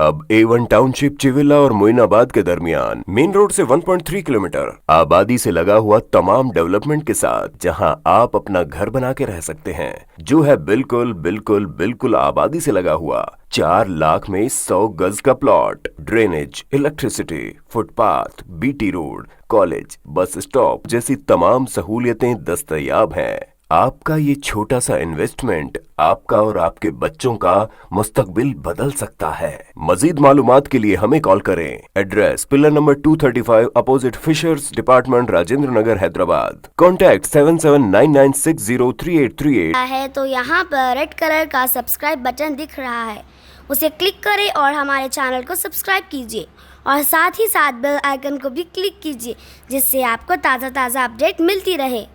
अब A1 township Chevella और मोइनाबाद के दरमियान मेन रोड से 1.3 किलोमीटर आबादी से लगा हुआ तमाम डेवलपमेंट के साथ जहां आप अपना घर बना के रह सकते हैं, जो है बिल्कुल बिल्कुल बिल्कुल आबादी से लगा हुआ 4 लाख में 100 गज का plot. Drainage, electricity, footpath, BT road, college, bus stop जैसी तमाम सहूलियतें दस्तयाब हैं। आपका ये छोटा सा इन्वेस्टमेंट आपका और आपके बच्चों का मुस्तकबिल बदल सकता है। मजीद मालूमात के लिए हमें कॉल करें। Address pillar number 235 opposite fishers department, Rajendra Nagar, Hyderabad. Contact 7799603838 है तो यहाँ पर रेड कलर का सब्सक्राइब बटन दिख रहा है, उसे क्लिक करें और हमारे चैनल को सब्सक्राइब कीजिए और साथ ही साथ बेल आइकन को भी क्लिक कीजिए, जिससे आपको ताज़ा अपडेट मिलती रहे।